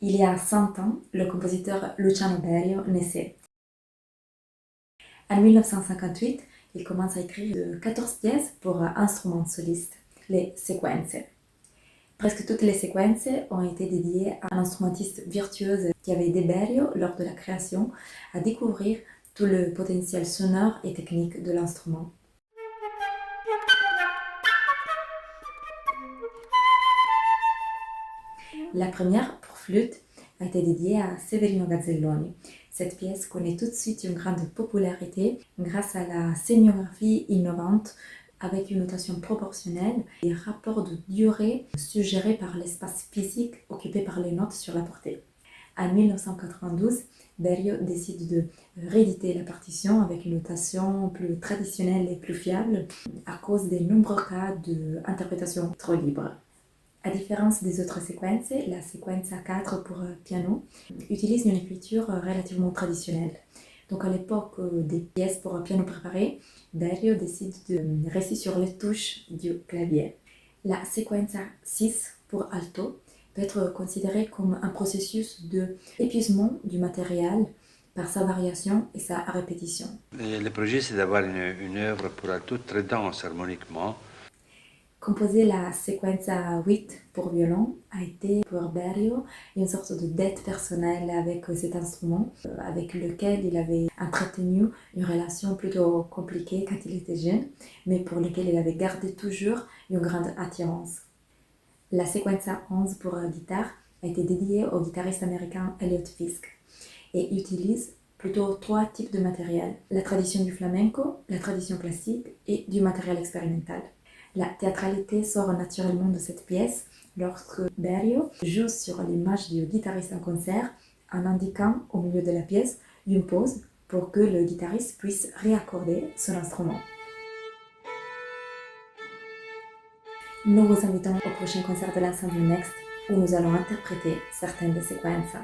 Il y a 100 ans, le compositeur Luciano Berio naissait. En 1958, il commence à écrire 14 pièces pour instruments solistes, les sequenze. Presque toutes les sequences ont été dédiées à un instrumentiste virtuose qui avait aidé Berio, lors de la création, à découvrir tout le potentiel sonore et technique de l'instrument. La première, pour flûte, a été dédiée à Severino Gazzelloni. Cette pièce connaît tout de suite une grande popularité grâce à la scénographie innovante avec une notation proportionnelle et rapports de durée suggérés par l'espace physique occupé par les notes sur la portée. En 1992, Berio décide de rééditer la partition avec une notation plus traditionnelle et plus fiable à cause des nombreux cas d'interprétation trop libre. À différence des autres séquences, la séquence A4 pour piano utilise une écriture relativement traditionnelle. Donc à l'époque des pièces pour piano préparé, Berio décide de rester sur les touches du clavier. La séquence A6 pour alto peut être considérée comme un processus d'épuisement du matériel par sa variation et sa répétition. Le projet, c'est d'avoir une œuvre pour alto très dense harmoniquement. Composer la séquence à 8 pour violon a été pour Berio une sorte de dette personnelle avec cet instrument, avec lequel il avait entretenu une relation plutôt compliquée quand il était jeune, mais pour lequel il avait gardé toujours une grande attirance. La séquence à 11 pour guitare a été dédiée au guitariste américain Elliott Fisk et utilise plutôt 3 types de matériel: la tradition du flamenco, la tradition classique et du matériel expérimental. La théâtralité sort naturellement de cette pièce lorsque Berio joue sur l'image du guitariste en concert en indiquant au milieu de la pièce une pause pour que le guitariste puisse réaccorder son instrument. Nous vous invitons au prochain concert de l'ensemble Next où nous allons interpréter certaines des séquences.